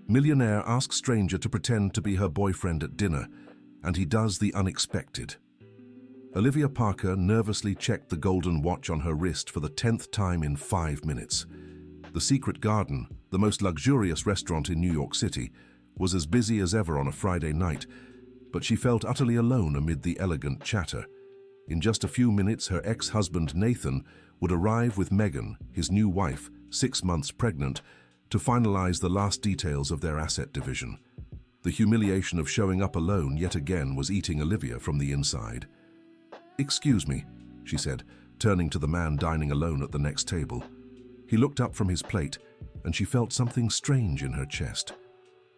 Millionaire asks stranger to pretend to be her boyfriend at dinner, and he does the unexpected. Olivia Parker nervously checked the golden watch on her wrist for the 10th time in 5 minutes. The Secret Garden, the most luxurious restaurant in New York City, was as busy as ever on a Friday night, but she felt utterly alone amid the elegant chatter. In just a few minutes, her ex-husband Nathan would arrive with Megan, his new wife, 6 months pregnant, to finalize the last details of their asset division. The humiliation of showing up alone yet again was eating Olivia from the inside. "Excuse me," she said, turning to the man dining alone at the next table. He looked up from his plate, and she felt something strange in her chest.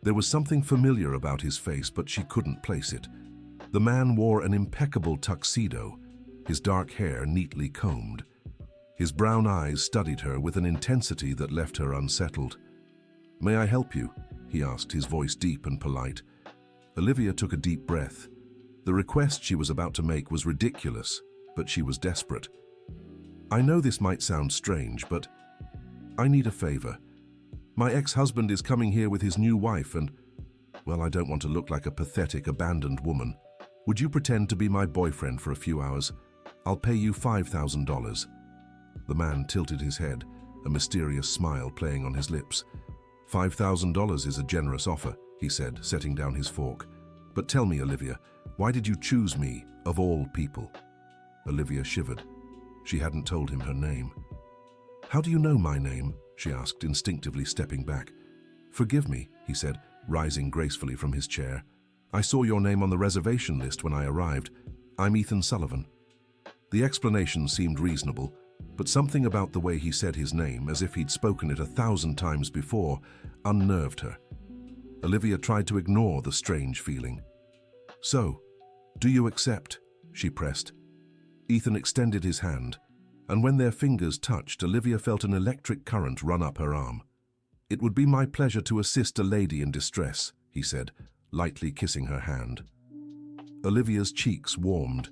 There was something familiar about his face, but she couldn't place it. The man wore an impeccable tuxedo, his dark hair neatly combed. His brown eyes studied her with an intensity that left her unsettled. "May I help you?" he asked, his voice deep and polite. Olivia took a deep breath. The request she was about to make was ridiculous, but she was desperate. "I know this might sound strange, but I need a favor. My ex-husband is coming here with his new wife and, well, I don't want to look like a pathetic, abandoned woman. Would you pretend to be my boyfriend for a few hours? I'll pay you $5,000. The man tilted his head, a mysterious smile playing on his lips. $5,000 is a generous offer, he said, setting down his fork. But tell me, Olivia, why did you choose me, of all people? Olivia shivered. She hadn't told him her name. How do you know my name? She asked, instinctively stepping back. Forgive me, he said, rising gracefully from his chair. I saw your name on the reservation list when I arrived. I'm Ethan Sullivan. The explanation seemed reasonable, but something about the way he said his name, as if he'd spoken it 1,000 times before, unnerved her. Olivia tried to ignore the strange feeling. So, do you accept? She pressed. Ethan extended his hand, and when their fingers touched, Olivia felt an electric current run up her arm. It would be my pleasure to assist a lady in distress, he said, lightly kissing her hand. Olivia's cheeks warmed.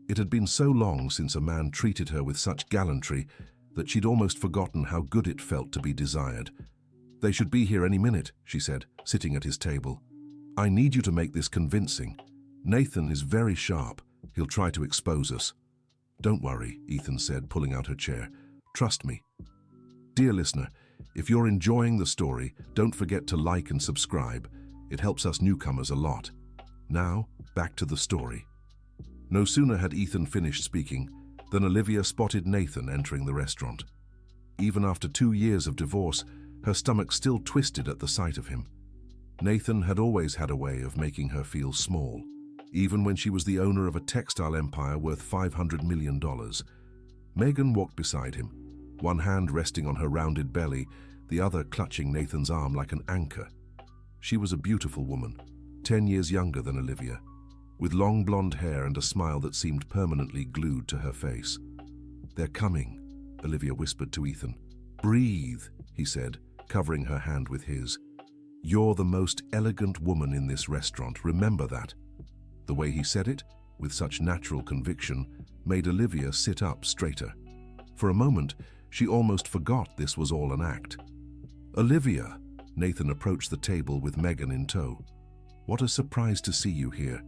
It had been so long since a man treated her with such gallantry that she'd almost forgotten how good it felt to be desired. They should be here any minute, she said, sitting at his table. I need you to make this convincing. Nathan is very sharp. He'll try to expose us. Don't worry, Ethan said, pulling out her chair. Trust me. Dear listener, if you're enjoying the story, don't forget to like and subscribe. It helps us newcomers a lot. Now, back to the story. No sooner had Ethan finished speaking than Olivia spotted Nathan entering the restaurant. Even after 2 years of divorce, her stomach still twisted at the sight of him. Nathan had always had a way of making her feel small, even when she was the owner of a textile empire worth $500 million. Megan walked beside him, one hand resting on her rounded belly, the other clutching Nathan's arm like an anchor. She was a beautiful woman, 10 years younger than Olivia, with long blonde hair and a smile that seemed permanently glued to her face. They're coming, Olivia whispered to Ethan. Breathe, he said, covering her hand with his. You're the most elegant woman in this restaurant, remember that. The way he said it, with such natural conviction, made Olivia sit up straighter. For a moment, she almost forgot this was all an act. Olivia, Nathan approached the table with Megan in tow. What a surprise to see you here.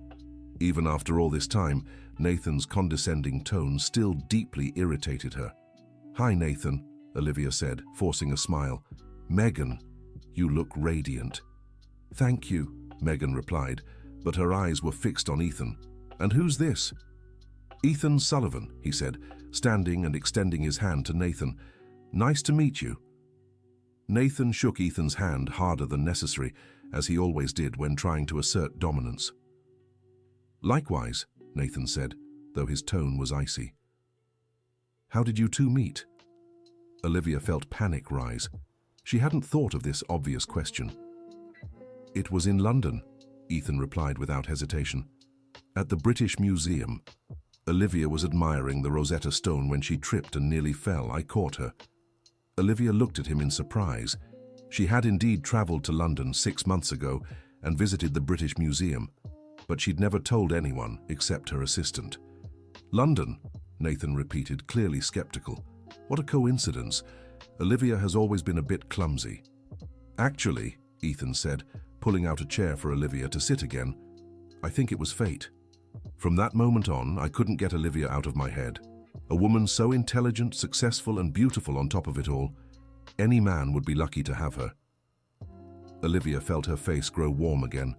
Even after all this time, Nathan's condescending tone still deeply irritated her. Hi, Nathan, Olivia said, forcing a smile. Megan, you look radiant. Thank you, Megan replied, but her eyes were fixed on Ethan. And who's this? Ethan Sullivan, he said, standing and extending his hand to Nathan. Nice to meet you. Nathan shook Ethan's hand harder than necessary, as he always did when trying to assert dominance. Likewise, Nathan said, though his tone was icy. How did you two meet? Olivia felt panic rise. She hadn't thought of this obvious question. It was in London, Ethan replied without hesitation. At the British Museum. Olivia was admiring the Rosetta Stone when she tripped and nearly fell. I caught her. Olivia looked at him in surprise. She had indeed traveled to London 6 months ago and visited the British Museum, but she'd never told anyone except her assistant. London, Nathan repeated, clearly skeptical. What a coincidence. Olivia has always been a bit clumsy. Actually, Ethan said, pulling out a chair for Olivia to sit again. I think it was fate. From that moment on, I couldn't get Olivia out of my head. A woman so intelligent, successful, and beautiful on top of it all. Any man would be lucky to have her. Olivia felt her face grow warm again.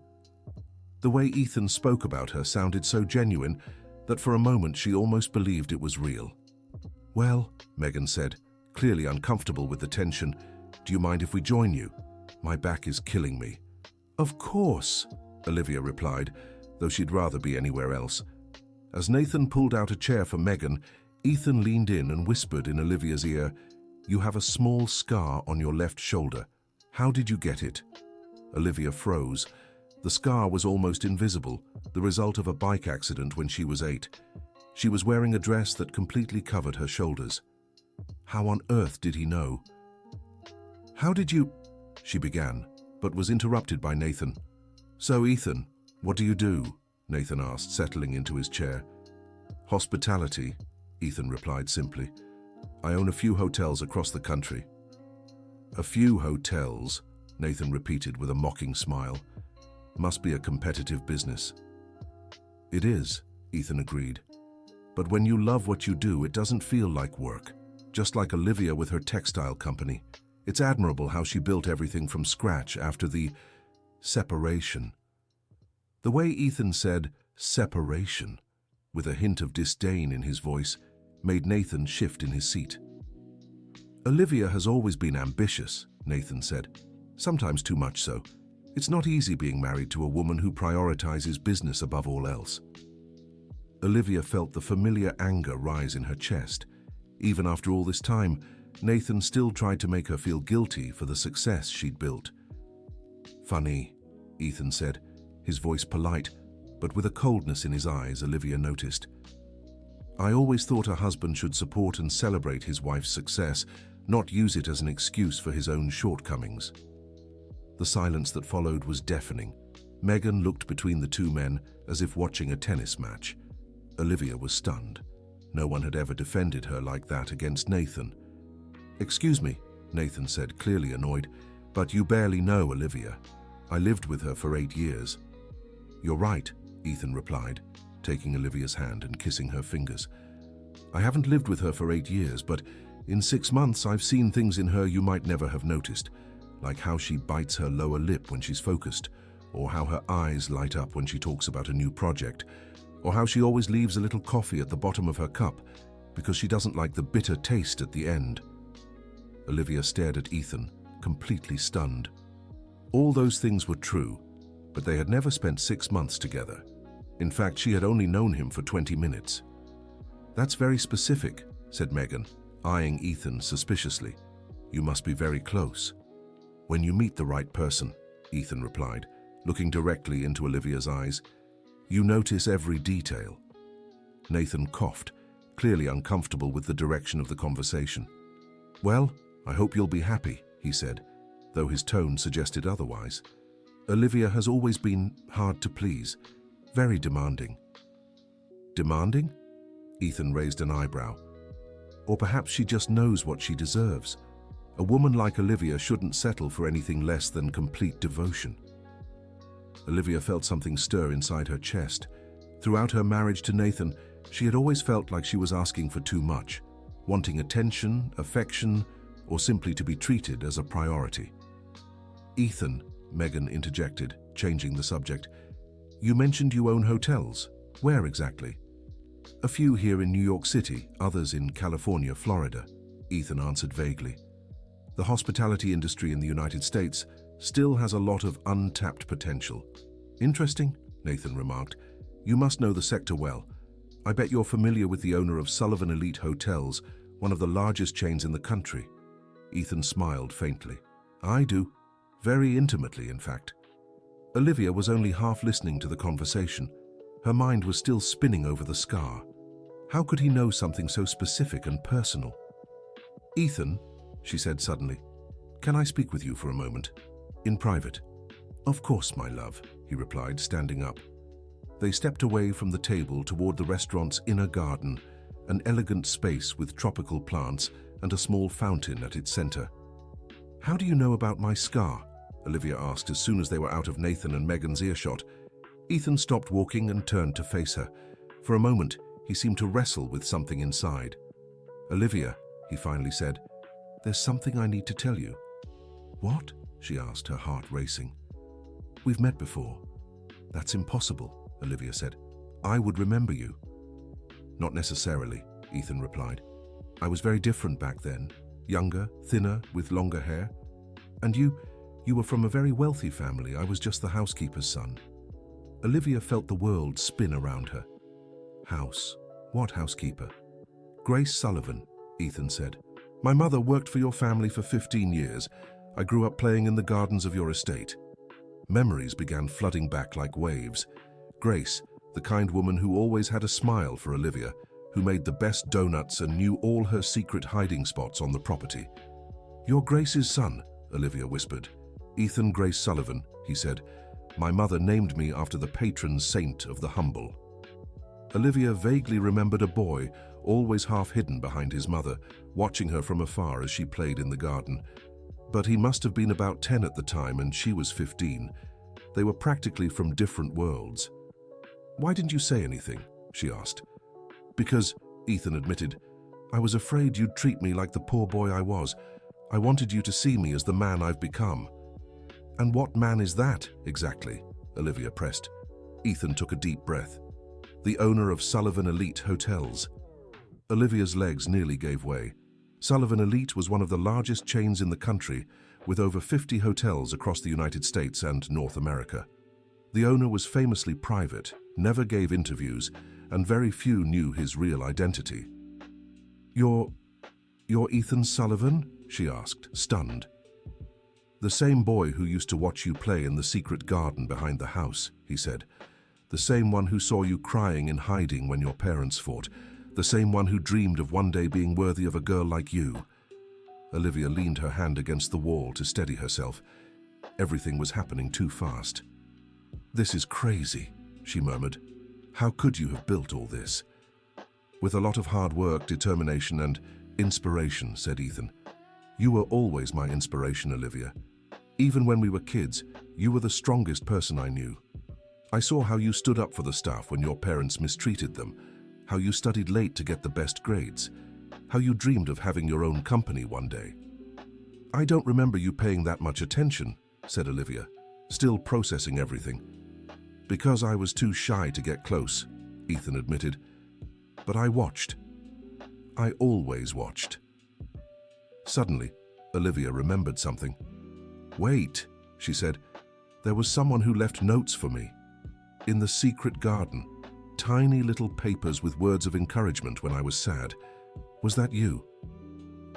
The way Ethan spoke about her sounded so genuine that for a moment she almost believed it was real. Well, Megan said, clearly uncomfortable with the tension, do you mind if we join you? My back is killing me. Of course, Olivia replied, though she'd rather be anywhere else. As Nathan pulled out a chair for Megan, Ethan leaned in and whispered in Olivia's ear, You have a small scar on your left shoulder. How did you get it? Olivia froze. The scar was almost invisible, the result of a bike accident when she was 8. She was wearing a dress that completely covered her shoulders. How on earth did he know? How did you... she began, but was interrupted by Nathan. So, Ethan, what do you do? Nathan asked, settling into his chair. Hospitality, Ethan replied simply. I own a few hotels across the country. A few hotels, Nathan repeated with a mocking smile. Must be a competitive business. It is, Ethan agreed. But when you love what you do, it doesn't feel like work. Just like Olivia with her textile company. It's admirable how she built everything from scratch after the separation. The way Ethan said separation, with a hint of disdain in his voice, made Nathan shift in his seat. Olivia has always been ambitious, Nathan said. Sometimes too much so. It's not easy being married to a woman who prioritizes business above all else. Olivia felt the familiar anger rise in her chest. Even after all this time, Nathan still tried to make her feel guilty for the success she'd built. Funny, Ethan said, his voice polite, but with a coldness in his eyes Olivia noticed. I always thought a husband should support and celebrate his wife's success, not use it as an excuse for his own shortcomings. The silence that followed was deafening. Megan looked between the two men as if watching a tennis match. Olivia was stunned. No one had ever defended her like that against Nathan. Excuse me, Nathan said, clearly annoyed, but you barely know Olivia. I lived with her for 8 years. You're right, Ethan replied, taking Olivia's hand and kissing her fingers. I haven't lived with her for 8 years, but in 6 months I've seen things in her you might never have noticed, like how she bites her lower lip when she's focused, or how her eyes light up when she talks about a new project, or how she always leaves a little coffee at the bottom of her cup because she doesn't like the bitter taste at the end. Olivia stared at Ethan, completely stunned. All those things were true, but they had never spent 6 months together. In fact, she had only known him for 20 minutes. That's very specific, said Megan, eyeing Ethan suspiciously. You must be very close. When you meet the right person, Ethan replied, looking directly into Olivia's eyes, you notice every detail. Nathan coughed, clearly uncomfortable with the direction of the conversation. Well, I hope you'll be happy, he said, though his tone suggested otherwise. Olivia has always been hard to please, very demanding. Demanding? Ethan raised an eyebrow. Or perhaps she just knows what she deserves. A woman like Olivia shouldn't settle for anything less than complete devotion. Olivia felt something stir inside her chest. Throughout her marriage to Nathan, she had always felt like she was asking for too much, wanting attention, affection, or simply to be treated as a priority. Ethan, Megan interjected, changing the subject. You mentioned you own hotels. Where exactly? A few here in New York City, others in California, Florida, Ethan answered vaguely. The hospitality industry in the United States still has a lot of untapped potential. Interesting, Nathan remarked. You must know the sector well. I bet you're familiar with the owner of Sullivan Elite Hotels, one of the largest chains in the country. Ethan smiled faintly. I do. Very intimately, in fact. Olivia was only half listening to the conversation. Her mind was still spinning over the scar. How could he know something so specific and personal? Ethan, she said suddenly, can I speak with you for a moment? In private. Of course, my love, he replied, standing up. They stepped away from the table toward the restaurant's inner garden, an elegant space with tropical plants and a small fountain at its center. How do you know about my scar? Olivia asked as soon as they were out of Nathan and Megan's earshot. Ethan stopped walking and turned to face her. For a moment, he seemed to wrestle with something inside. "Olivia," he finally said, "there's something I need to tell you." "What?" she asked, her heart racing. "We've met before." "That's impossible," Olivia said. "I would remember you." "Not necessarily," Ethan replied. "I was very different back then, younger, thinner, with longer hair. And you were from a very wealthy family. I was just the housekeeper's son." Olivia felt the world spin around her. "House? What housekeeper?" "Grace Sullivan," Ethan said. "My mother worked for your family for 15 years. I grew up playing in the gardens of your estate." Memories began flooding back like waves. Grace, the kind woman who always had a smile for Olivia, who made the best donuts and knew all her secret hiding spots on the property. "You're Grace's son," Olivia whispered. "Ethan Grace Sullivan," he said. "My mother named me after the patron saint of the humble." Olivia vaguely remembered a boy, always half hidden behind his mother, watching her from afar as she played in the garden. But he must have been about 10 at the time and she was 15. They were practically from different worlds. "Why didn't you say anything?" she asked. "Because," Ethan admitted, "I was afraid you'd treat me like the poor boy I was. I wanted you to see me as the man I've become." "And what man is that, exactly?" Olivia pressed. Ethan took a deep breath. "The owner of Sullivan Elite Hotels." Olivia's legs nearly gave way. Sullivan Elite was one of the largest chains in the country, with over 50 hotels across the United States and North America. The owner was famously private, never gave interviews, and very few knew his real identity. You're Ethan Sullivan?" she asked, stunned. "The same boy who used to watch you play in the secret garden behind the house," he said. "The same one who saw you crying and hiding when your parents fought. The same one who dreamed of one day being worthy of a girl like you." Olivia leaned her hand against the wall to steady herself. Everything was happening too fast. "This is crazy," she murmured. "How could you have built all this?" "With a lot of hard work, determination, and inspiration," said Ethan. "You were always my inspiration, Olivia. Even when we were kids, you were the strongest person I knew. I saw how you stood up for the staff when your parents mistreated them, how you studied late to get the best grades, how you dreamed of having your own company one day." "I don't remember you paying that much attention," said Olivia, still processing everything. "Because I was too shy to get close," Ethan admitted. "But I watched. I always watched." Suddenly, Olivia remembered something. "Wait," she said. "There was someone who left notes for me. In the secret garden. Tiny little papers with words of encouragement when I was sad. Was that you?"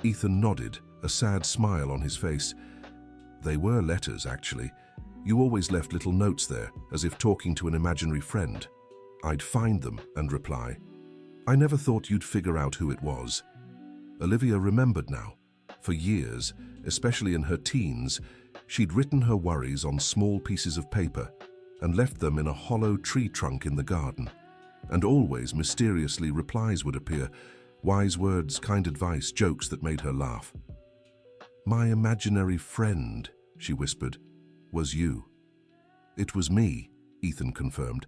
Ethan nodded, a sad smile on his face. "They were letters, actually. You always left little notes there, as if talking to an imaginary friend. I'd find them and reply. I never thought you'd figure out who it was." Olivia remembered now. For years, especially in her teens, she'd written her worries on small pieces of paper and left them in a hollow tree trunk in the garden. And always, mysteriously, replies would appear, wise words, kind advice, jokes that made her laugh. "My imaginary friend," she whispered, "was you." "It was me," Ethan confirmed.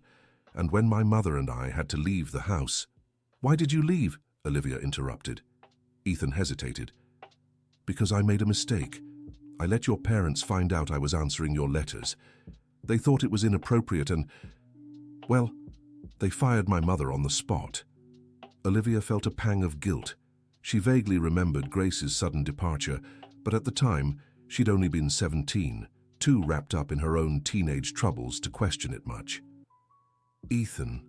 "And when my mother and I had to leave the house—" "Why did you leave?" Olivia interrupted. Ethan hesitated. "Because I made a mistake. I let your parents find out I was answering your letters. They thought it was inappropriate and, well, they fired my mother on the spot." Olivia felt a pang of guilt. She vaguely remembered Grace's sudden departure, but at the time, she'd only been 17, too wrapped up in her own teenage troubles to question it much. "Ethan,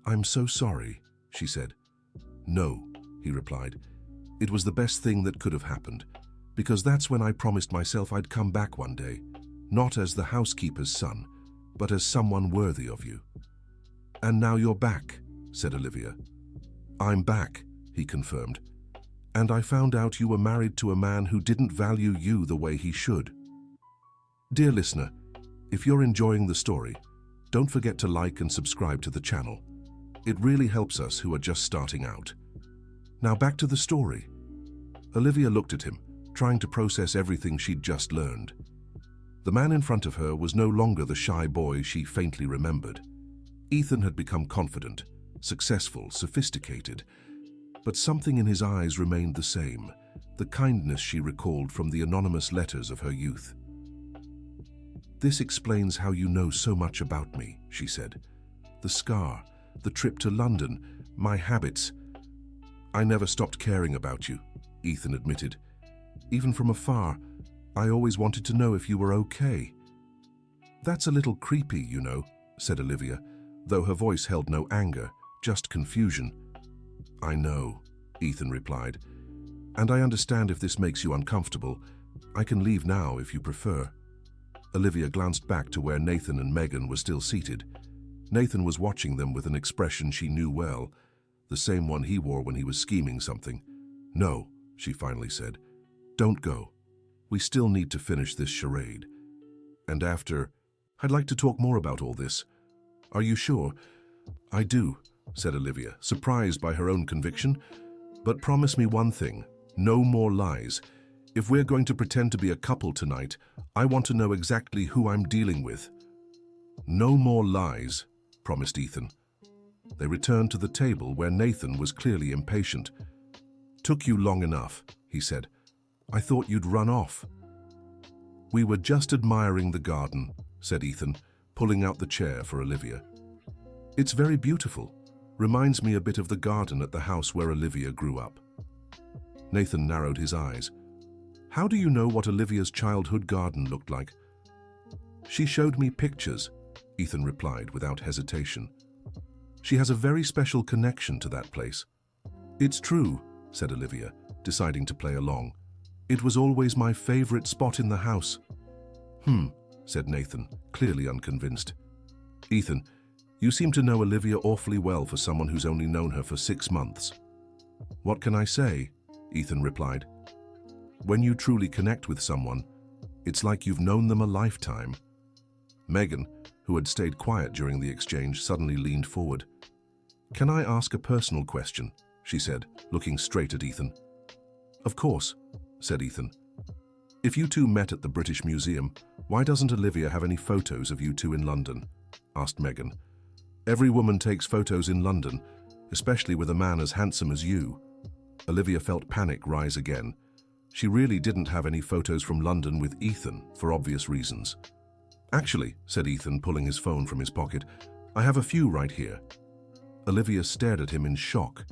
I'm so sorry," she said. "No," he replied. "It was the best thing that could have happened, because that's when I promised myself I'd come back one day, not as the housekeeper's son, but as someone worthy of you." "And now you're back," said Olivia. "I'm back," he confirmed. "And I found out you were married to a man who didn't value you the way he should." Dear listener, if you're enjoying the story, don't forget to like and subscribe to the channel. It really helps us who are just starting out. Now back to the story. Olivia looked at him, trying to process everything she'd just learned. The man in front of her was no longer the shy boy she faintly remembered. Ethan had become confident, successful, sophisticated, but something in his eyes remained the same, the kindness she recalled from the anonymous letters of her youth. "This explains how you know so much about me," she said. "The scar, the trip to London, my habits." "I never stopped caring about you," Ethan admitted. "Even from afar, I always wanted to know if you were okay." "That's a little creepy, you know," said Olivia, though her voice held no anger, just confusion. "I know," Ethan replied, "and I understand if this makes you uncomfortable. I can leave now if you prefer." Olivia glanced back to where Nathan and Megan were still seated. Nathan was watching them with an expression she knew well, the same one he wore when he was scheming something. "No," she finally said. "Don't go. We still need to finish this charade. And after, I'd like to talk more about all this. Are you sure?" "I do," said Olivia, surprised by her own conviction. "But promise me one thing, no more lies. If we're going to pretend to be a couple tonight, I want to know exactly who I'm dealing with." "No more lies," promised Ethan. They returned to the table where Nathan was clearly impatient. "Took you long enough," he said. "I thought you'd run off." "We were just admiring the garden," said Ethan, pulling out the chair for Olivia. "It's very beautiful. Reminds me a bit of the garden at the house where Olivia grew up." Nathan narrowed his eyes. "How do you know what Olivia's childhood garden looked like?" "She showed me pictures," Ethan replied without hesitation. "She has a very special connection to that place." "It's true," said Olivia, deciding to play along. "It was always my favorite spot in the house." Said Nathan, clearly unconvinced. "Ethan, you seem to know Olivia awfully well for someone who's only known her for 6 months." "What can I say?" Ethan replied. "When you truly connect with someone, it's like you've known them a lifetime." Megan, who had stayed quiet during the exchange, suddenly leaned forward. "Can I ask a personal question?" she said, looking straight at Ethan. "Of course," said Ethan. "If you two met at the British Museum, why doesn't Olivia have any photos of you two in London?" asked Megan. "Every woman takes photos in London, especially with a man as handsome as you." Olivia felt panic rise again. She really didn't have any photos from London with Ethan, for obvious reasons. "Actually," said Ethan, pulling his phone from his pocket, "I have a few right here." Olivia stared at him in shock.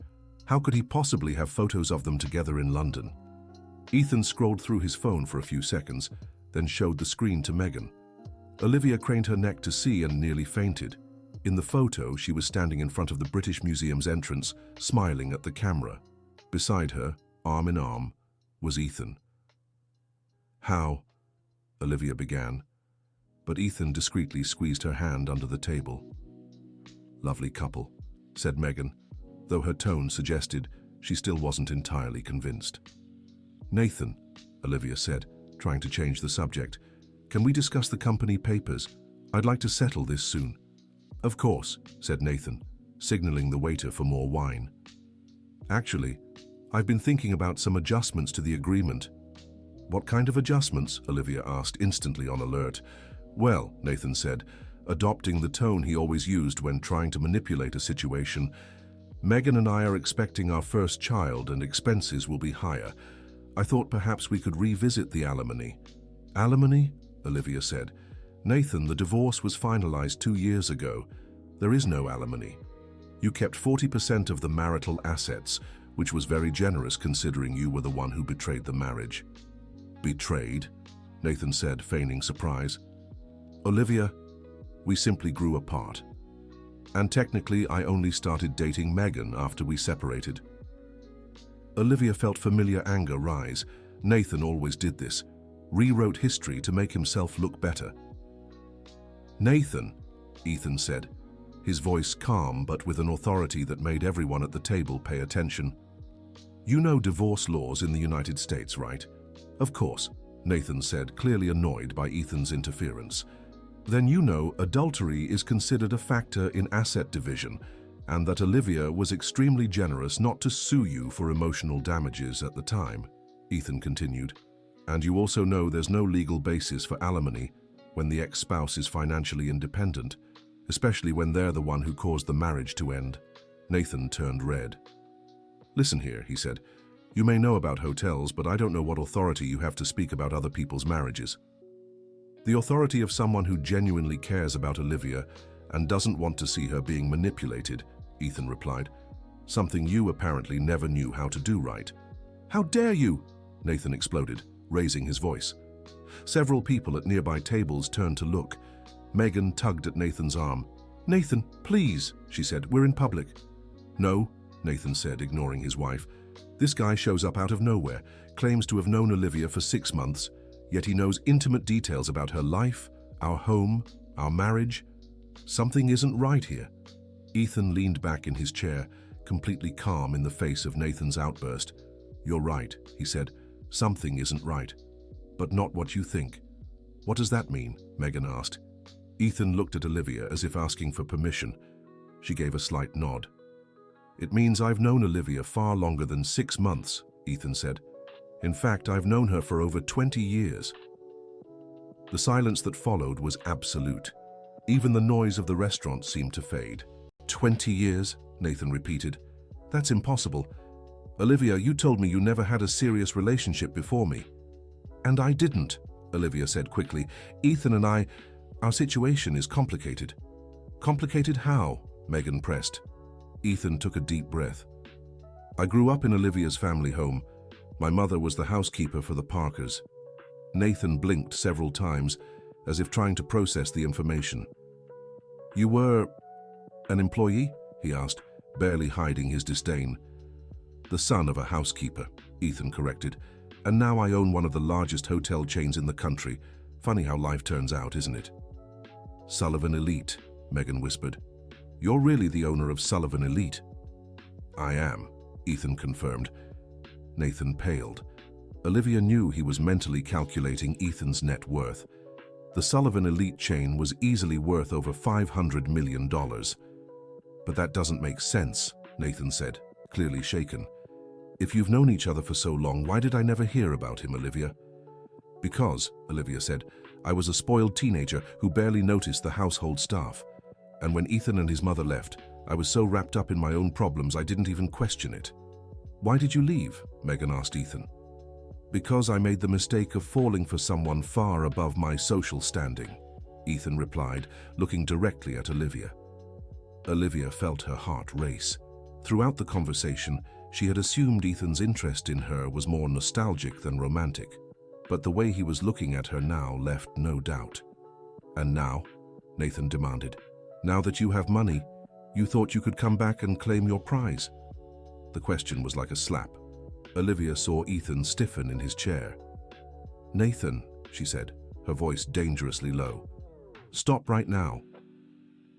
How could he possibly have photos of them together in London? Ethan scrolled through his phone for a few seconds, then showed the screen to Megan. Olivia craned her neck to see and nearly fainted. In the photo, she was standing in front of the British Museum's entrance, smiling at the camera. Beside her, arm in arm, was Ethan. "How?" Olivia began, but Ethan discreetly squeezed her hand under the table. "Lovely couple," said Megan, though her tone suggested she still wasn't entirely convinced. "Nathan," Olivia said, trying to change the subject, "can we discuss the company papers? I'd like to settle this soon." "Of course," said Nathan, signaling the waiter for more wine. "Actually, I've been thinking about some adjustments to the agreement." "What kind of adjustments?" Olivia asked, instantly on alert. "Well," Nathan said, adopting the tone he always used when trying to manipulate a situation, "Megan and I are expecting our first child and expenses will be higher. I thought perhaps we could revisit the alimony." "Alimony?" Olivia said. "Nathan, the divorce was finalized 2 years ago. There is no alimony. You kept 40% of the marital assets, which was very generous considering you were the one who betrayed the marriage." "Betrayed?" Nathan said, feigning surprise. "Olivia, we simply grew apart. And technically, I only started dating Megan after we separated." Olivia felt familiar anger rise. Nathan always did this, rewrote history to make himself look better. "Nathan," Ethan said, his voice calm but with an authority that made everyone at the table pay attention. "You know divorce laws in the United States, right?" "Of course," Nathan said, clearly annoyed by Ethan's interference. "Then you know adultery is considered a factor in asset division, and that Olivia was extremely generous not to sue you for emotional damages at the time," Ethan continued. "And you also know there's no legal basis for alimony, when the ex-spouse is financially independent, especially when they're the one who caused the marriage to end. Nathan turned red. "Listen here," he said. "You may know about hotels, but I don't know what authority you have to speak about other people's marriages." "The authority of someone who genuinely cares about Olivia and doesn't want to see her being manipulated," Ethan replied. "Something you apparently never knew how to do right." "How dare you!" Nathan exploded, raising his voice. Several people at nearby tables turned to look. Megan tugged at Nathan's arm. "Nathan, please," she said, "we're in public." "No," Nathan said, ignoring his wife. "This guy shows up out of nowhere, claims to have known Olivia for 6 months, yet he knows intimate details about her life, our home, our marriage. Something isn't right here." Ethan leaned back in his chair, completely calm in the face of Nathan's outburst. "You're right," he said. "Something isn't right. But not what you think." "What does that mean?" Megan asked. Ethan looked at Olivia as if asking for permission. She gave a slight nod. "It means I've known Olivia far longer than 6 months," Ethan said. "In fact, I've known her for over 20 years. The silence that followed was absolute. Even the noise of the restaurant seemed to fade. 20 years, Nathan repeated. "That's impossible. Olivia, you told me you never had a serious relationship before me." "And I didn't," Olivia said quickly. "Ethan and our situation is complicated." "Complicated how?" Megan pressed. Ethan took a deep breath. "I grew up in Olivia's family home. My mother was the housekeeper for the Parkers." Nathan blinked several times, as if trying to process the information. "You were an employee?" he asked, barely hiding his disdain. "The son of a housekeeper," Ethan corrected. "And now I own one of the largest hotel chains in the country. Funny how life turns out, isn't it?" "Sullivan Elite," Megan whispered. "You're really the owner of Sullivan Elite?" "I am," Ethan confirmed. Nathan paled. Olivia knew he was mentally calculating Ethan's net worth. The Sullivan Elite chain was easily worth over $500 million. "But that doesn't make sense," Nathan said, clearly shaken. "If you've known each other for so long, why did I never hear about him, Olivia?" "Because," Olivia said, "I was a spoiled teenager who barely noticed the household staff. And when Ethan and his mother left, I was so wrapped up in my own problems I didn't even question it." "Why did you leave?" Megan asked Ethan. "Because I made the mistake of falling for someone far above my social standing," Ethan replied, looking directly at Olivia. Olivia felt her heart race. Throughout the conversation, she had assumed Ethan's interest in her was more nostalgic than romantic. But the way he was looking at her now left no doubt. "And now?" Nathan demanded. "Now that you have money, you thought you could come back and claim your prize?" The question was like a slap. Olivia saw Ethan stiffen in his chair. "Nathan," she said, her voice dangerously low. "Stop right now."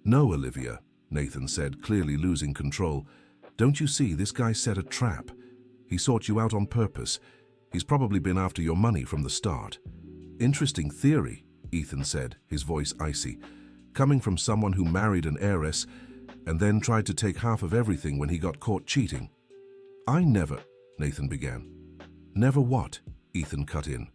"No, Olivia," Nathan said, clearly losing control. "Don't you see, this guy set a trap. He sought you out on purpose. He's probably been after your money from the start." "Interesting theory," Ethan said, his voice icy, "coming from someone who married an heiress and then tried to take half of everything when he got caught cheating." "I never," Nathan began. "Never what?" Ethan cut in.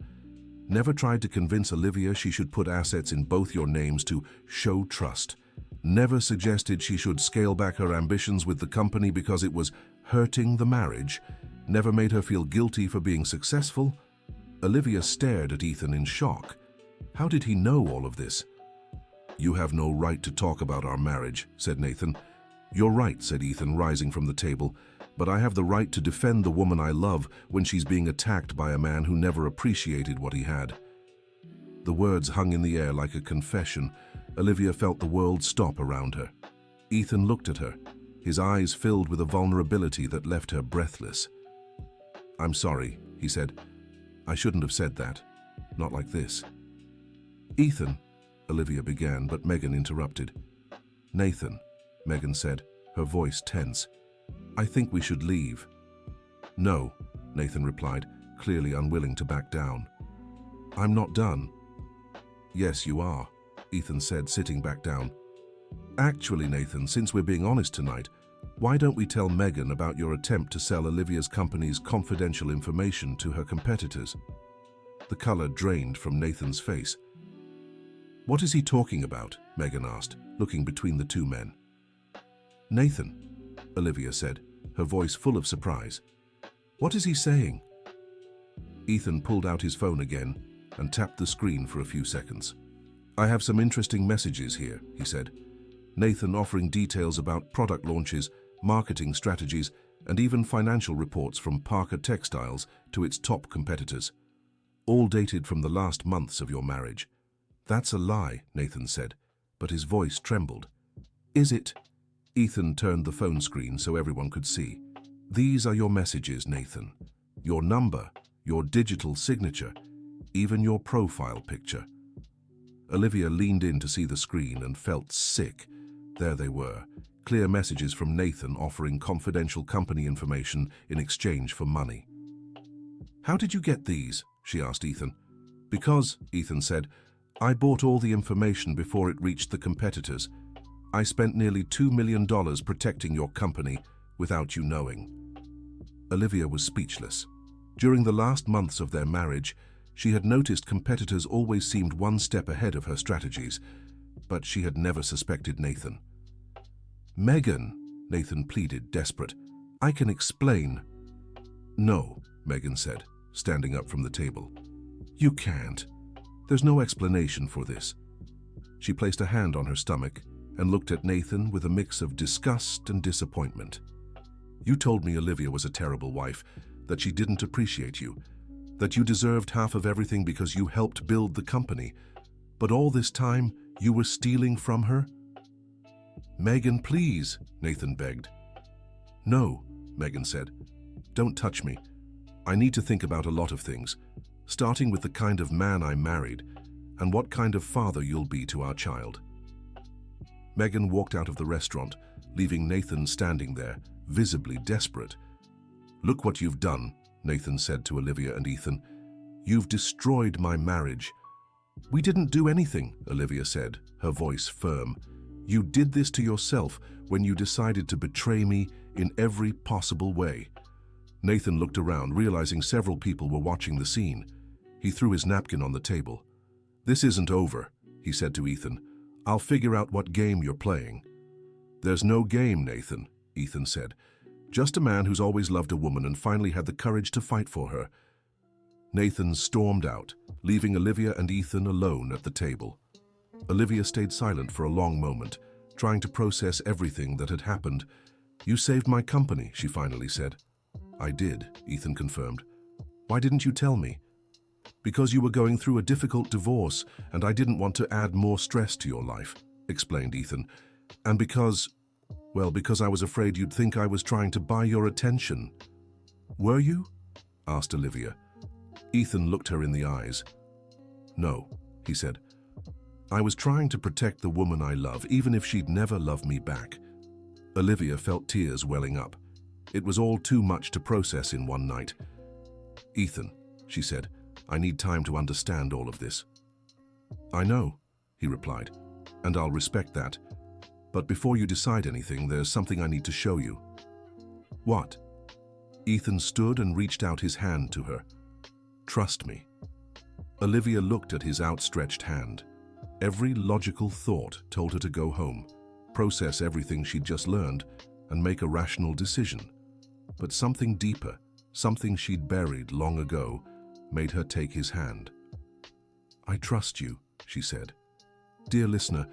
"Never tried to convince Olivia she should put assets in both your names to show trust. Never suggested she should scale back her ambitions with the company because it was hurting the marriage. Never made her feel guilty for being successful." Olivia stared at Ethan in shock. How did he know all of this? "You have no right to talk about our marriage," said Nathan. "You're right," said Ethan, rising from the table. "But I have the right to defend the woman I love when she's being attacked by a man who never appreciated what he had." The words hung in the air like a confession. Olivia felt the world stop around her. Ethan looked at her, his eyes filled with a vulnerability that left her breathless. "I'm sorry," he said. "I shouldn't have said that. Not like this." "Ethan," Olivia began, but Megan interrupted. "Nathan," Megan said, her voice tense. "I think we should leave." "No," Nathan replied, clearly unwilling to back down. "I'm not done." "Yes, you are," Ethan said, sitting back down. "Actually, Nathan, since we're being honest tonight, why don't we tell Megan about your attempt to sell Olivia's company's confidential information to her competitors?" The color drained from Nathan's face. What is he talking about? Megan asked, looking between the two men. Nathan, Olivia said, her voice full of surprise. What is he saying? Ethan pulled out his phone again and tapped the screen for a few seconds. I have some interesting messages here, he said. Nathan offering details about product launches, marketing strategies, and even financial reports from Parker Textiles to its top competitors. All dated from the last months of your marriage. That's a lie, Nathan said, but his voice trembled. Is it? Ethan turned the phone screen so everyone could see. These are your messages, Nathan. Your number, your digital signature, even your profile picture. Olivia leaned in to see the screen and felt sick. There they were, clear messages from Nathan offering confidential company information in exchange for money. How did you get these? She asked Ethan. Because, Ethan said, I bought all the information before it reached the competitors. I spent nearly $2 million protecting your company without you knowing. Olivia was speechless. During the last months of their marriage, she had noticed competitors always seemed one step ahead of her strategies, but she had never suspected Nathan. Megan, Nathan pleaded, desperate. I can explain. No, Megan said, standing up from the table. You can't. There's no explanation for this. She placed a hand on her stomach and looked at Nathan with a mix of disgust and disappointment. You told me Olivia was a terrible wife, that she didn't appreciate you, that you deserved half of everything because you helped build the company, but all this time you were stealing from her? Megan, please, Nathan begged. No, Megan said. Don't touch me. I need to think about a lot of things, starting with the kind of man I married and what kind of father you'll be to our child. Megan walked out of the restaurant, leaving Nathan standing there, visibly desperate. Look what you've done, Nathan said to Olivia and Ethan. You've destroyed my marriage. We didn't do anything, Olivia said, her voice firm. You did this to yourself when you decided to betray me in every possible way. Nathan looked around, realizing several people were watching the scene. He threw his napkin on the table. This isn't over, he said to Ethan. I'll figure out what game you're playing. There's no game, Nathan, Ethan said. Just a man who's always loved a woman and finally had the courage to fight for her. Nathan stormed out, leaving Olivia and Ethan alone at the table. Olivia stayed silent for a long moment, trying to process everything that had happened. You saved my company, she finally said. I did, Ethan confirmed. Why didn't you tell me? Because you were going through a difficult divorce and I didn't want to add more stress to your life, explained Ethan. And because I was afraid you'd think I was trying to buy your attention. Were you? Asked Olivia. Ethan looked her in the eyes. No, he said. I was trying to protect the woman I love, even if she'd never love me back. Olivia felt tears welling up. It was all too much to process in one night. Ethan, she said, I need time to understand all of this. I know, he replied, and I'll respect that. But before you decide anything, there's something I need to show you. What? Ethan stood and reached out his hand to her. Trust me. Olivia looked at his outstretched hand. Every logical thought told her to go home, process everything she'd just learned, and make a rational decision. But something deeper, something she'd buried long ago, made her take his hand. I trust you, she said. Dear listener,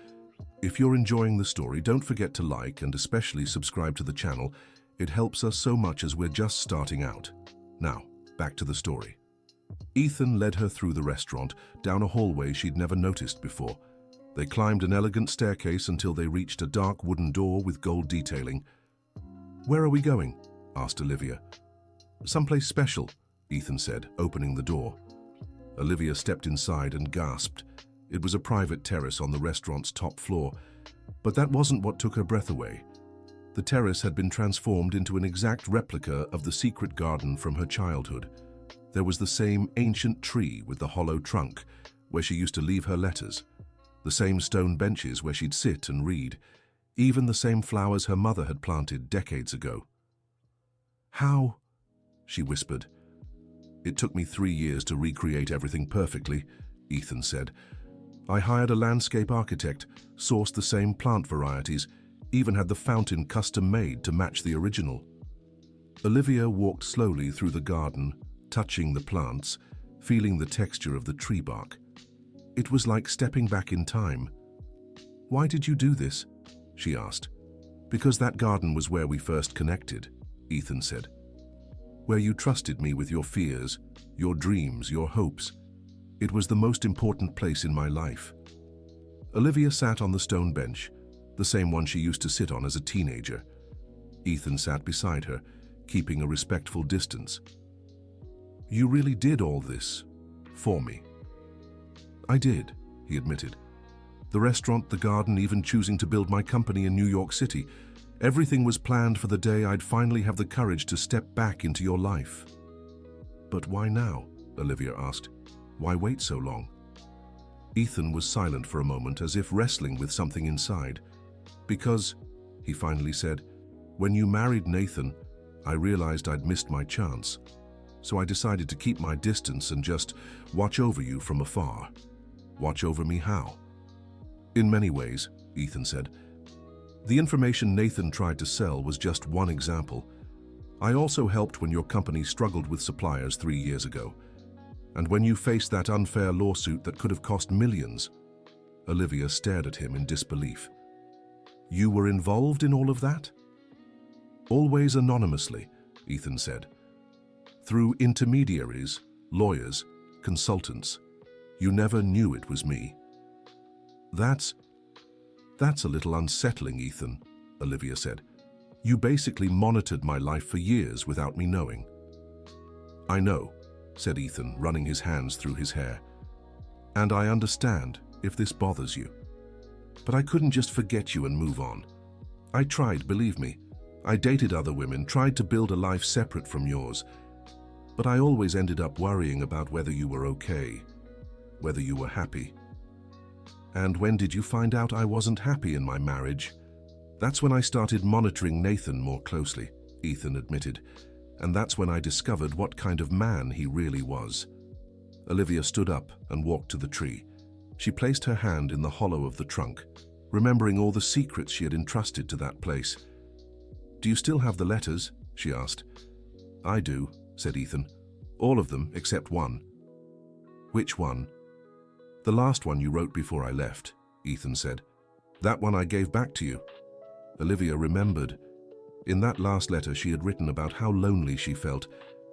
if you're enjoying the story, don't forget to like and especially subscribe to the channel. It helps us so much as we're just starting out. Now, back to the story. Ethan led her through the restaurant, down a hallway she'd never noticed before. They climbed an elegant staircase until they reached a dark wooden door with gold detailing. Where are we going? Asked Olivia. Someplace special, Ethan said, opening the door. Olivia stepped inside and gasped. It was a private terrace on the restaurant's top floor, but that wasn't what took her breath away. The terrace had been transformed into an exact replica of the secret garden from her childhood. There was the same ancient tree with the hollow trunk, where she used to leave her letters, the same stone benches where she'd sit and read, even the same flowers her mother had planted decades ago. How? She whispered. It took me 3 years to recreate everything perfectly, Ethan said. I hired a landscape architect, sourced the same plant varieties, even had the fountain custom-made to match the original. Olivia walked slowly through the garden, touching the plants, feeling the texture of the tree bark. It was like stepping back in time. "Why did you do this?" she asked. "Because that garden was where we first connected," Ethan said. "Where you trusted me with your fears, your dreams, your hopes. It was the most important place in my life." Olivia sat on the stone bench, the same one she used to sit on as a teenager. Ethan sat beside her, keeping a respectful distance. "You really did all this for me." "I did," he admitted. "The restaurant, the garden, even choosing to build my company in New York City. Everything was planned for the day I'd finally have the courage to step back into your life." "But why now?" Olivia asked. "Why wait so long?" Ethan was silent for a moment, as if wrestling with something inside. "Because," he finally said, "when you married Nathan, I realized I'd missed my chance. So I decided to keep my distance and just watch over you from afar." "Watch over me how?" "In many ways," Ethan said. "The information Nathan tried to sell was just one example. I also helped when your company struggled with suppliers 3 years ago. And when you faced that unfair lawsuit that could have cost millions." Olivia stared at him in disbelief. "You were involved in all of that?" "Always anonymously," Ethan said. "Through intermediaries, lawyers, consultants. You never knew it was me." That's a little unsettling, Ethan," Olivia said. "You basically monitored my life for years without me knowing." "I know," said Ethan, running his hands through his hair. "And I understand if this bothers you. But I couldn't just forget you and move on. I tried, believe me. I dated other women, tried to build a life separate from yours. But I always ended up worrying about whether you were okay, whether you were happy." "And when did you find out I wasn't happy in my marriage?" "That's when I started monitoring Nathan more closely," Ethan admitted. "And that's when I discovered what kind of man he really was." Olivia stood up and walked to the tree. She placed her hand in the hollow of the trunk, remembering all the secrets she had entrusted to that place. "Do you still have the letters?" she asked. "I do," said Ethan. "All of them except one." "Which one?" "The last one you wrote before I left," Ethan said. "That one I gave back to you." Olivia remembered. In that last letter she had written about how lonely she felt,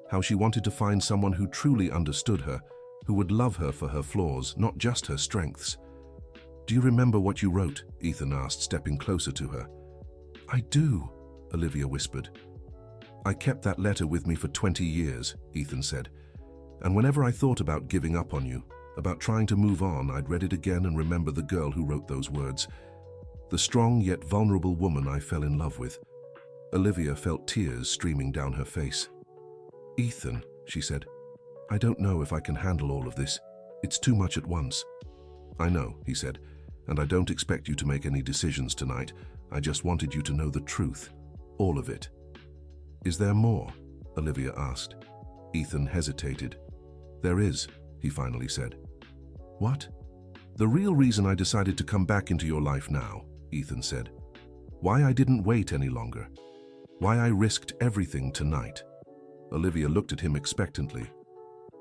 how she wanted to find someone who truly understood her, who would love her for her flaws, not just her strengths. "Do you remember what you wrote?" Ethan asked, stepping closer to her. "I do," Olivia whispered. "I kept that letter with me for 20 years, Ethan said. "And whenever I thought about giving up on you, about trying to move on, I'd read it again and remember the girl who wrote those words. The strong yet vulnerable woman I fell in love with." Olivia felt tears streaming down her face. "Ethan," she said, "I don't know if I can handle all of this. It's too much at once." "I know," he said, "and I don't expect you to make any decisions tonight. I just wanted you to know the truth. All of it." "Is there more?" Olivia asked. Ethan hesitated. "There is," he finally said. "What?" "The real reason I decided to come back into your life now," Ethan said. "Why I didn't wait any longer. Why I risked everything tonight." Olivia looked at him expectantly.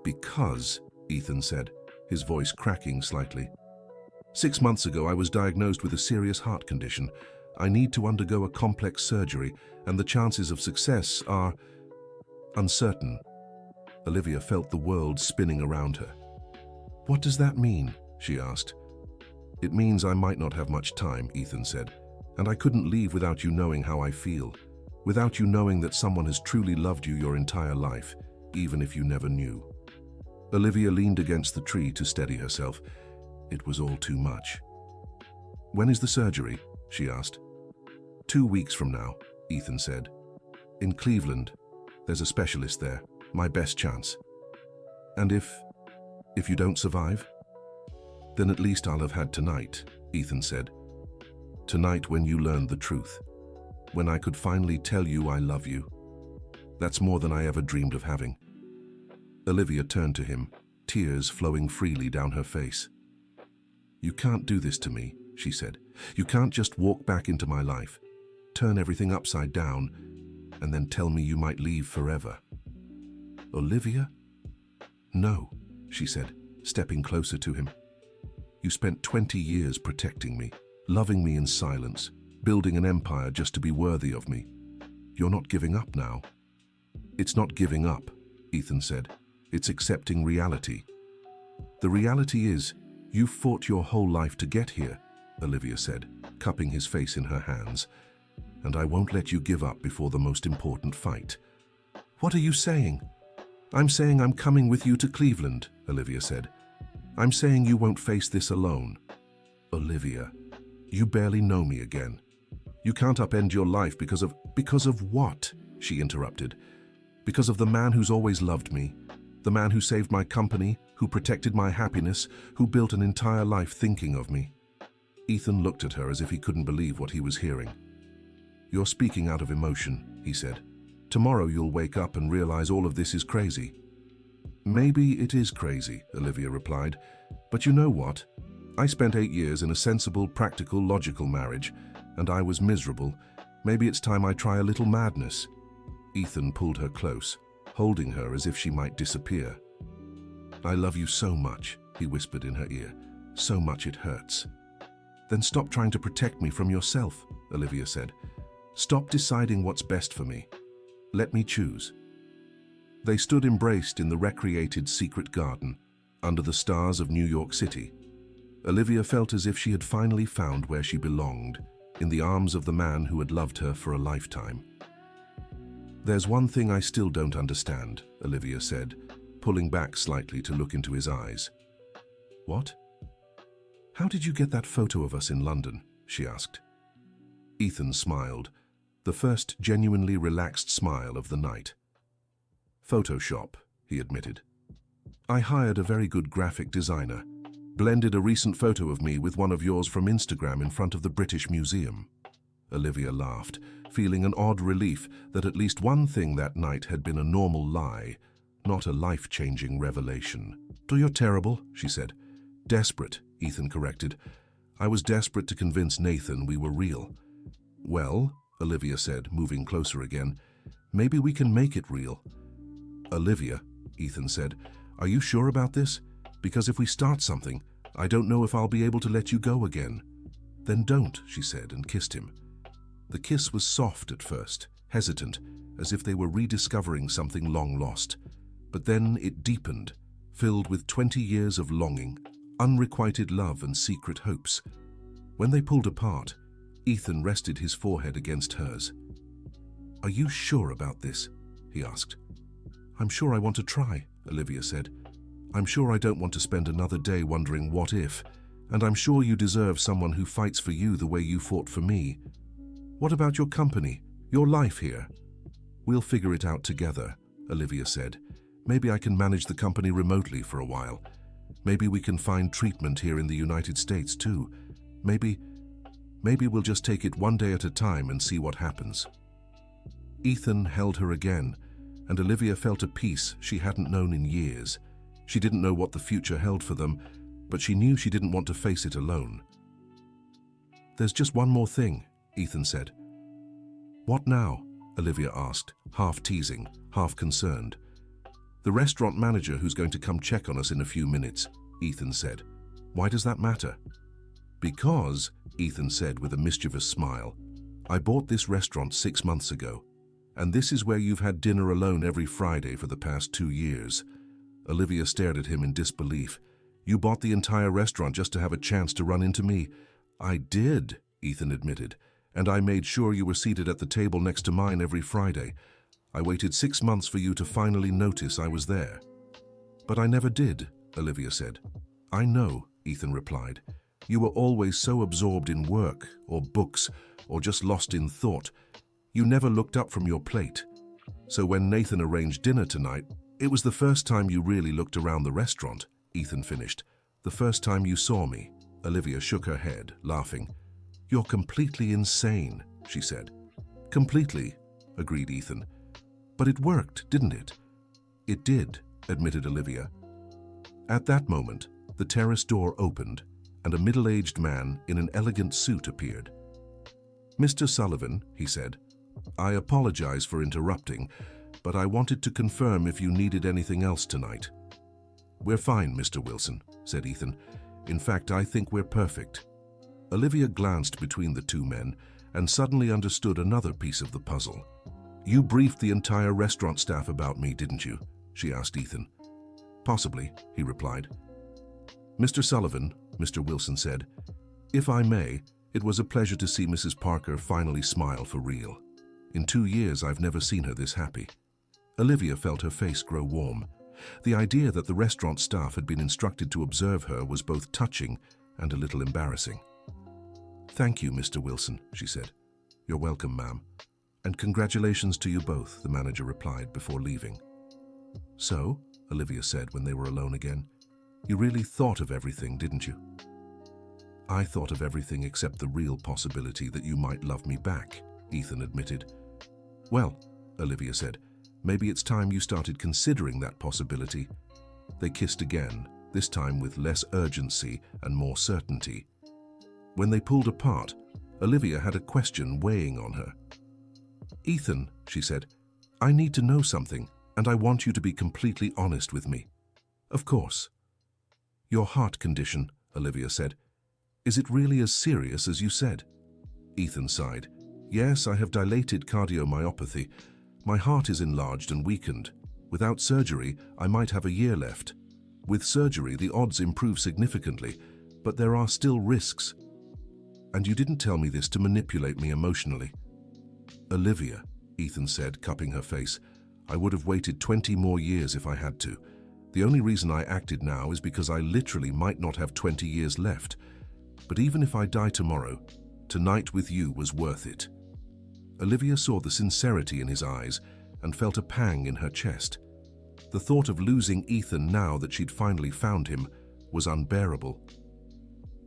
"Because," Ethan said, his voice cracking slightly. "6 months ago I was diagnosed with a serious heart condition. I need to undergo a complex surgery, and the chances of success are uncertain." Olivia felt the world spinning around her. "What does that mean?" she asked. "It means I might not have much time," Ethan said, "and I couldn't leave without you knowing how I feel, without you knowing that someone has truly loved you your entire life, even if you never knew." Olivia leaned against the tree to steady herself. It was all too much. "When is the surgery?" she asked. 2 weeks from now," Ethan said. "In Cleveland. There's a specialist there. My best chance." "And if you don't survive?" "Then at least I'll have had tonight," Ethan said. "Tonight when you learned the truth. When I could finally tell you I love you. That's more than I ever dreamed of having." Olivia turned to him, tears flowing freely down her face. "You can't do this to me," she said. "You can't just walk back into my life, turn everything upside down, and then tell me you might leave forever." "Olivia?" "No," she said, stepping closer to him. "You spent 20 years protecting me, loving me in silence, building an empire just to be worthy of me. You're not giving up now." "It's not giving up," Ethan said. "It's accepting reality." "The reality is, you've fought your whole life to get here," Olivia said, cupping his face in her hands. "And I won't let you give up before the most important fight." "What are you saying?" "I'm saying I'm coming with you to Cleveland," Olivia said. "I'm saying you won't face this alone." "Olivia, you barely know me again. You can't upend your life because of..." "Because of what?" she interrupted. "Because of the man who's always loved me, the man who saved my company, who protected my happiness, who built an entire life thinking of me." Ethan looked at her as if he couldn't believe what he was hearing. "You're speaking out of emotion," he said. "Tomorrow you'll wake up and realize all of this is crazy." "Maybe it is crazy," Olivia replied. "But you know what? I spent 8 years in a sensible, practical, logical marriage, and I was miserable. Maybe it's time I try a little madness." Ethan pulled her close, holding her as if she might disappear. "I love you so much," he whispered in her ear. "So much it hurts." "Then stop trying to protect me from yourself," Olivia said. "Stop deciding what's best for me. Let me choose." They stood embraced in the recreated secret garden, under the stars of New York City. Olivia felt as if she had finally found where she belonged, in the arms of the man who had loved her for a lifetime. "There's one thing I still don't understand," Olivia said, pulling back slightly to look into his eyes. "What?" "How did you get that photo of us in London?" she asked. Ethan smiled, the first genuinely relaxed smile of the night. "Photoshop," he admitted. "I hired a very good graphic designer, blended a recent photo of me with one of yours from Instagram in front of the British Museum." Olivia laughed, feeling an odd relief that at least one thing that night had been a normal lie, not a life-changing revelation. "So you're terrible," she said. "Desperate," Ethan corrected. "I was desperate to convince Nathan we were real." "Well," Olivia said, moving closer again, "maybe we can make it real." "Olivia," Ethan said, "are you sure about this? Because if we start something, I don't know if I'll be able to let you go again." "Then don't," she said, and kissed him. The kiss was soft at first, hesitant, as if they were rediscovering something long lost. But then it deepened, filled with 20 years of longing, unrequited love and secret hopes. When they pulled apart, Ethan rested his forehead against hers. "Are you sure about this?" he asked. "I'm sure I want to try," Olivia said. "I'm sure I don't want to spend another day wondering what if, and I'm sure you deserve someone who fights for you the way you fought for me. What about your company, your life here?" "We'll figure it out together," Olivia said. "Maybe I can manage the company remotely for a while. Maybe we can find treatment here in the United States too. Maybe we'll just take it one day at a time and see what happens." Ethan held her again, and Olivia felt a peace she hadn't known in years. She didn't know what the future held for them, but she knew she didn't want to face it alone. "There's just one more thing," Ethan said. "What now?" Olivia asked, half teasing, half concerned. "The restaurant manager who's going to come check on us in a few minutes," Ethan said. "Why does that matter?" "Because," Ethan said with a mischievous smile, "I bought this restaurant 6 months ago, and this is where you've had dinner alone every Friday for the past 2 years. Olivia stared at him in disbelief. "You bought the entire restaurant just to have a chance to run into me?" "I did," Ethan admitted, "and I made sure you were seated at the table next to mine every Friday. I waited 6 months for you to finally notice I was there." "But I never did," Olivia said. "I know," Ethan replied. "You were always so absorbed in work, or books, or just lost in thought. You never looked up from your plate. So when Nathan arranged dinner tonight, it was the first time you really looked around the restaurant," Ethan finished. "The first time you saw me." Olivia shook her head, laughing. "You're completely insane," she said. "Completely," agreed Ethan. "But it worked, didn't it?" "It did," admitted Olivia. At that moment, the terrace door opened, and a middle-aged man in an elegant suit appeared. "Mr. Sullivan," he said, "I apologize for interrupting, but I wanted to confirm if you needed anything else tonight." "We're fine, Mr. Wilson," said Ethan. "In fact, I think we're perfect." Olivia glanced between the two men and suddenly understood another piece of the puzzle. "You briefed the entire restaurant staff about me, didn't you?" she asked Ethan. "Possibly," he replied. "Mr. Sullivan," Mr. Wilson said, "if I may, it was a pleasure to see Mrs. Parker finally smile for real. In 2 years, I've never seen her this happy." Olivia felt her face grow warm. The idea that the restaurant staff had been instructed to observe her was both touching and a little embarrassing. "Thank you, Mr. Wilson," she said. "You're welcome, ma'am. And congratulations to you both," the manager replied before leaving. "So," Olivia said when they were alone again, "you really thought of everything, didn't you?" "I thought of everything except the real possibility that you might love me back," Ethan admitted. "Well," Olivia said, "maybe it's time you started considering that possibility." They kissed again, this time with less urgency and more certainty. When they pulled apart, Olivia had a question weighing on her. "Ethan," she said, "I need to know something, and I want you to be completely honest with me." "Of course." "Your heart condition," Olivia said. "Is it really as serious as you said?" Ethan sighed. "Yes, I have dilated cardiomyopathy. My heart is enlarged and weakened. Without surgery, I might have a year left. With surgery, the odds improve significantly, but there are still risks. And you didn't tell me this to manipulate me emotionally." "Olivia," Ethan said, cupping her face, "I would have waited 20 more years if I had to. The only reason I acted now is because I literally might not have 20 years left. But even if I die tomorrow, tonight with you was worth it." Olivia saw the sincerity in his eyes and felt a pang in her chest. The thought of losing Ethan now that she'd finally found him was unbearable.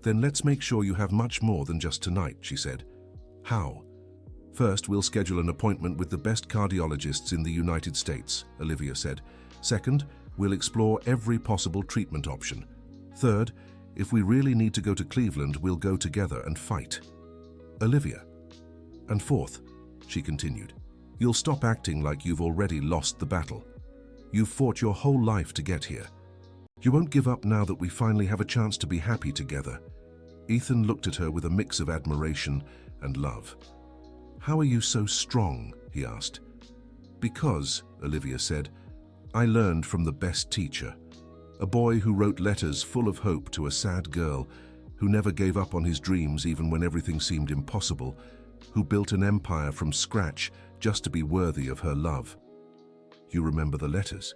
"Then let's make sure you have much more than just tonight," she said. "How?" "First, we'll schedule an appointment with the best cardiologists in the United States," Olivia said. "Second, we'll explore every possible treatment option. Third, if we really need to go to Cleveland, we'll go together and fight." "Olivia." "And fourth," she continued, "you'll stop acting like you've already lost the battle. You've fought your whole life to get here. You won't give up now that we finally have a chance to be happy together." Ethan looked at her with a mix of admiration and love. "How are you so strong?" he asked. "Because," Olivia said, "I learned from the best teacher. A boy who wrote letters full of hope to a sad girl, who never gave up on his dreams even when everything seemed impossible, who built an empire from scratch just to be worthy of her love." "You remember the letters?"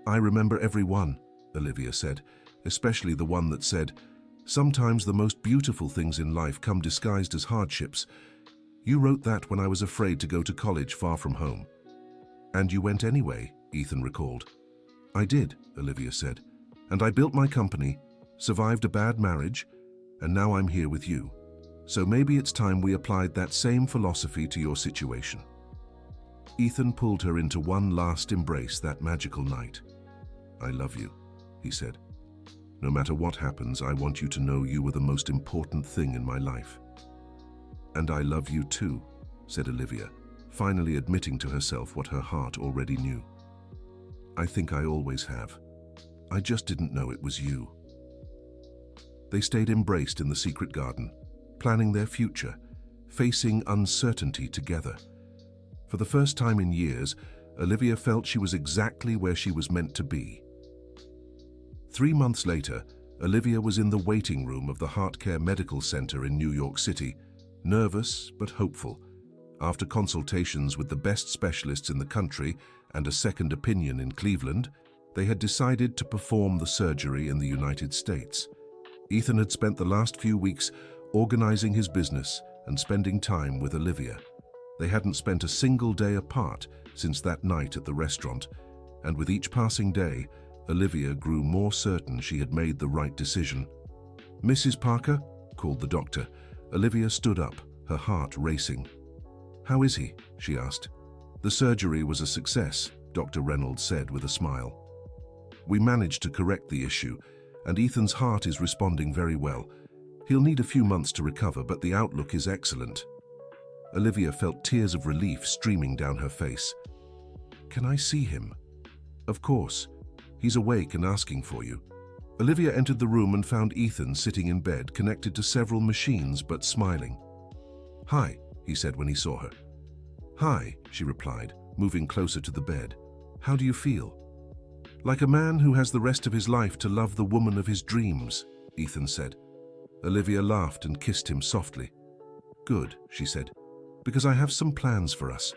"I remember every one," Olivia said, "especially the one that said, 'Sometimes the most beautiful things in life come disguised as hardships.' You wrote that when I was afraid to go to college far from home." "And you went anyway," Ethan recalled. "I did," Olivia said, "and I built my company, survived a bad marriage, and now I'm here with you. So maybe it's time we applied that same philosophy to your situation." Ethan pulled her into one last embrace that magical night. "I love you," he said. "No matter what happens, I want you to know you were the most important thing in my life." "And I love you too," said Olivia, finally admitting to herself what her heart already knew. "I think I always have. I just didn't know it was you." They stayed embraced in the secret garden, planning their future, facing uncertainty together. For the first time in years, Olivia felt she was exactly where she was meant to be. 3 months later, Olivia was in the waiting room of the HeartCare Medical Center in New York City, nervous but hopeful. After consultations with the best specialists in the country and a second opinion in Cleveland, they had decided to perform the surgery in the United States. Ethan had spent the last few weeks organizing his business and spending time with Olivia. They hadn't spent a single day apart since that night at the restaurant, and with each passing day, Olivia grew more certain she had made the right decision. "Mrs. Parker?" called the doctor. Olivia stood up, her heart racing. "How is he?" she asked. "The surgery was a success," Dr. Reynolds said with a smile. "We managed to correct the issue, and Ethan's heart is responding very well. He'll need a few months to recover, but the outlook is excellent." Olivia felt tears of relief streaming down her face. "Can I see him?" "Of course. He's awake and asking for you." Olivia entered the room and found Ethan sitting in bed, connected to several machines but smiling. "Hi," he said when he saw her. "Hi," she replied, moving closer to the bed. "How do you feel?" "Like a man who has the rest of his life to love the woman of his dreams," Ethan said. Olivia laughed and kissed him softly. "Good," she said, "because I have some plans for us."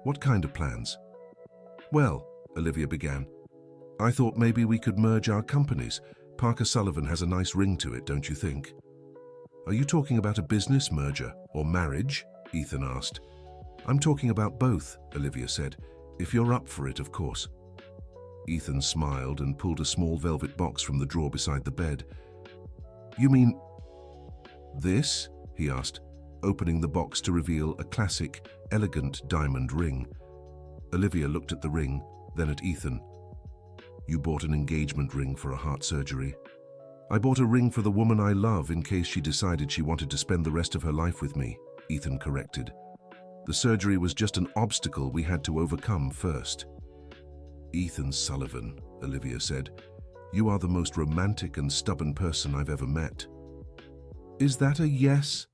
"What kind of plans?" "Well," Olivia began, "I thought maybe we could merge our companies. Parker Sullivan has a nice ring to it, don't you think?" "Are you talking about a business merger or marriage?" Ethan asked. "I'm talking about both," Olivia said. "If you're up for it, of course." Ethan smiled and pulled a small velvet box from the drawer beside the bed. "You mean this?" he asked, opening the box to reveal a classic, elegant diamond ring. Olivia looked at the ring, then at Ethan. "You bought an engagement ring for a heart surgery." "I bought a ring for the woman I love in case she decided she wanted to spend the rest of her life with me," Ethan corrected. "The surgery was just an obstacle we had to overcome first." "Ethan Sullivan," Olivia said, "you are the most romantic and stubborn person I've ever met." "Is that a yes?"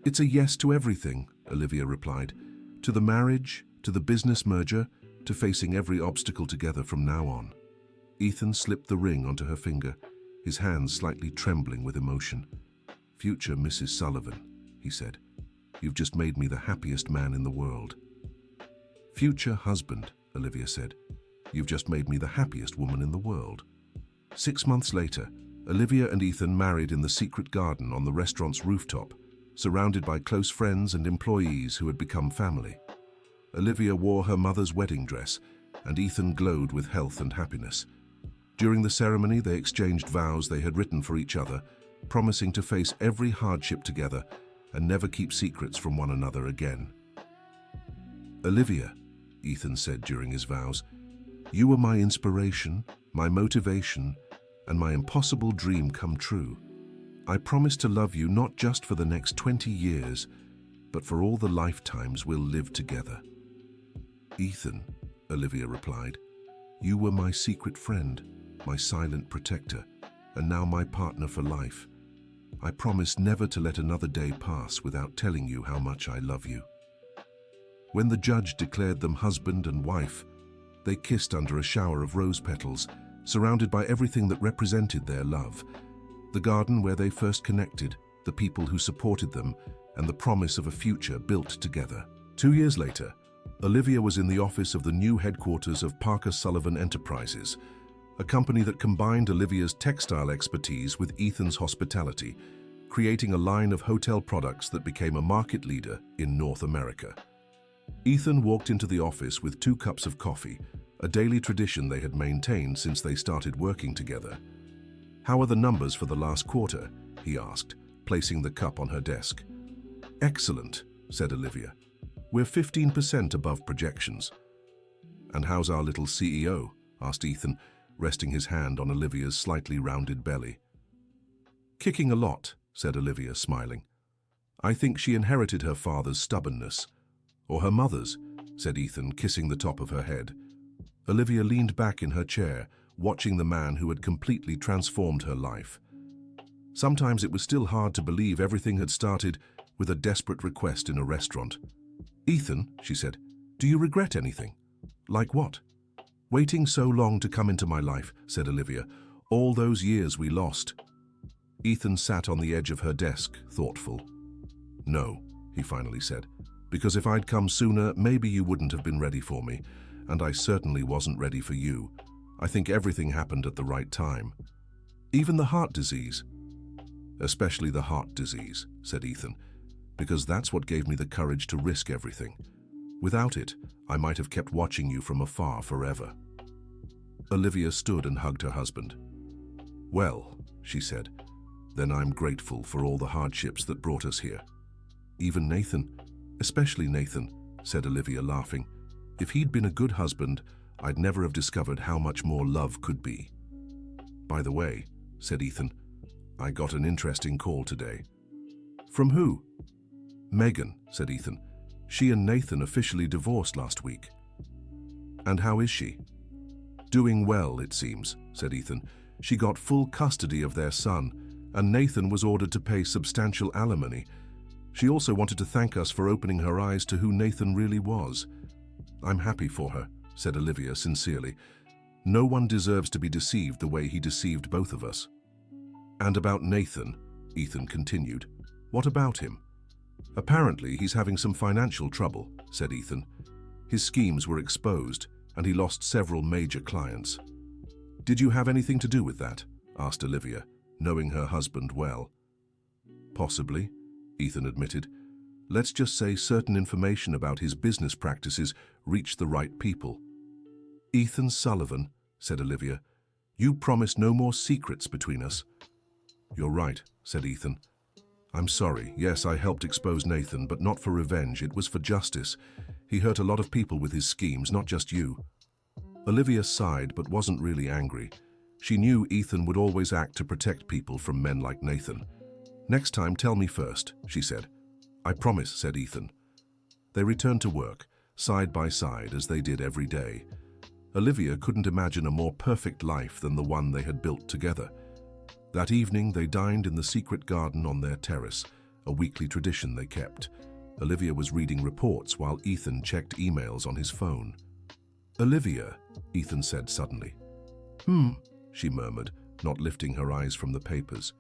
"It's a yes to everything," Olivia replied. "To the marriage, to the business merger, to facing every obstacle together from now on." Ethan slipped the ring onto her finger, his hands slightly trembling with emotion. "Future Mrs. Sullivan," he said, "you've just made me the happiest man in the world." "Future husband," Olivia said, "you've just made me the happiest woman in the world." 6 months later, Olivia and Ethan married in the secret garden on the restaurant's rooftop, surrounded by close friends and employees who had become family. Olivia wore her mother's wedding dress, and Ethan glowed with health and happiness. During the ceremony, they exchanged vows they had written for each other, promising to face every hardship together and never keep secrets from one another again. "Olivia," Ethan said during his vows, "you were my inspiration, my motivation, and my impossible dream come true. I promise to love you not just for the next 20 years, but for all the lifetimes we'll live together." "Ethan," Olivia replied, "you were my secret friend, my silent protector, and now my partner for life. I promise never to let another day pass without telling you how much I love you." When the judge declared them husband and wife, they kissed under a shower of rose petals, surrounded by everything that represented their love: the garden where they first connected, the people who supported them, and the promise of a future built together. 2 years later, Olivia was in the office of the new headquarters of Parker Sullivan Enterprises, a company that combined Olivia's textile expertise with Ethan's hospitality, creating a line of hotel products that became a market leader in North America. Ethan walked into the office with 2 cups of coffee, a daily tradition they had maintained since they started working together. "How are the numbers for the last quarter?" he asked, placing the cup on her desk. "Excellent," said Olivia. "We're 15% above projections." "And how's our little CEO?" asked Ethan, resting his hand on Olivia's slightly rounded belly. "Kicking a lot," said Olivia, smiling. "I think she inherited her father's stubbornness." "Or her mother's," said Ethan, kissing the top of her head. Olivia leaned back in her chair, watching the man who had completely transformed her life. Sometimes it was still hard to believe everything had started with a desperate request in a restaurant. "Ethan," she said, "do you regret anything?" "Like what?" "Waiting so long to come into my life," said Olivia. "All those years we lost." Ethan sat on the edge of her desk, thoughtful. "No," he finally said, "because if I'd come sooner, maybe you wouldn't have been ready for me, and I certainly wasn't ready for you. I think everything happened at the right time. Even the heart disease." "Especially the heart disease," said Ethan, "because that's what gave me the courage to risk everything. Without it, I might have kept watching you from afar forever." Olivia stood and hugged her husband. "Well," she said, "then I'm grateful for all the hardships that brought us here." "Even Nathan, especially Nathan," said Olivia, laughing. "If he'd been a good husband, I'd never have discovered how much more love could be." By the way, said Ethan, I got an interesting call today. From who? Megan, said Ethan. She and Nathan officially divorced last week. And how is she? Doing well, it seems, said Ethan. She got full custody of their son, and Nathan was ordered to pay substantial alimony. She also wanted to thank us for opening her eyes to who Nathan really was. I'm happy for her, said Olivia sincerely. No one deserves to be deceived the way he deceived both of us. And about Nathan, Ethan continued. What about him? Apparently he's having some financial trouble, said Ethan. His schemes were exposed, and he lost several major clients. Did you have anything to do with that? Asked Olivia, knowing her husband well. Possibly, Ethan admitted. Let's just say certain information about his business practices reached the right people. Ethan Sullivan, said Olivia, you promised no more secrets between us. You're right, said Ethan. I'm sorry. Yes, I helped expose Nathan, but not for revenge. It was for justice. He hurt a lot of people with his schemes, not just you. Olivia sighed, but wasn't really angry. She knew Ethan would always act to protect people from men like Nathan. Next time, tell me first, she said. I promise, said Ethan. They returned to work, side by side, as they did every day. Olivia couldn't imagine a more perfect life than the one they had built together. That evening, they dined in the secret garden on their terrace, a weekly tradition they kept. Olivia was reading reports while Ethan checked emails on his phone. Olivia, Ethan said suddenly. She murmured, not lifting her eyes from the papers.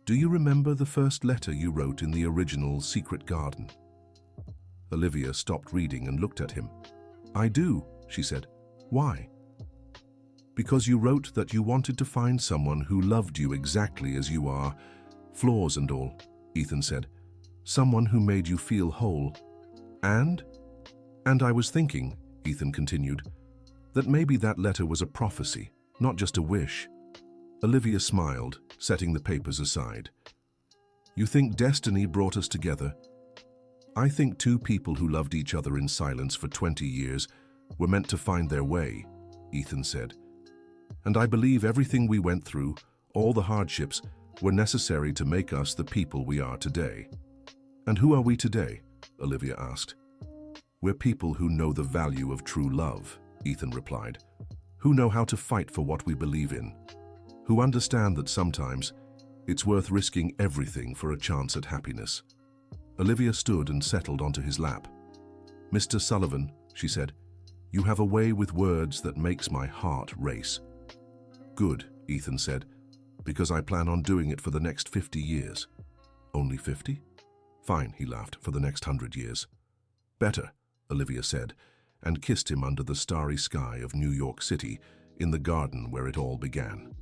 Do you remember the first letter you wrote in the original secret garden? Olivia stopped reading and looked at him. I do, she said. Why? Because you wrote that you wanted to find someone who loved you exactly as you are, flaws and all, Ethan said. Someone who made you feel whole. And I was thinking, Ethan continued, that maybe that letter was a prophecy, not just a wish. Olivia smiled, setting the papers aside. You think destiny brought us together? I think two people who loved each other in silence for 20 years were meant to find their way, Ethan said. And I believe everything we went through, all the hardships, were necessary to make us the people we are today. And who are we today? Olivia asked. We're people who know the value of true love, Ethan replied. Who know how to fight for what we believe in. Who understand that sometimes it's worth risking everything for a chance at happiness. Olivia stood and settled onto his lap. Mr. Sullivan, she said, you have a way with words that makes my heart race. Good, Ethan said, because I plan on doing it for the next 50 years. Only 50? Fine, he laughed, for the next 100 years. Better, Olivia said, and kissed him under the starry sky of New York City in the garden where it all began.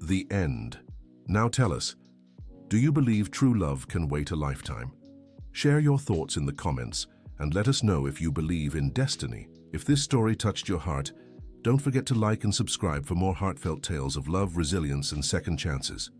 The end. Now tell us, do you believe true love can wait a lifetime? Share your thoughts in the comments and let us know if you believe in destiny. If this story touched your heart, don't forget to like and subscribe for more heartfelt tales of love, resilience, and second chances.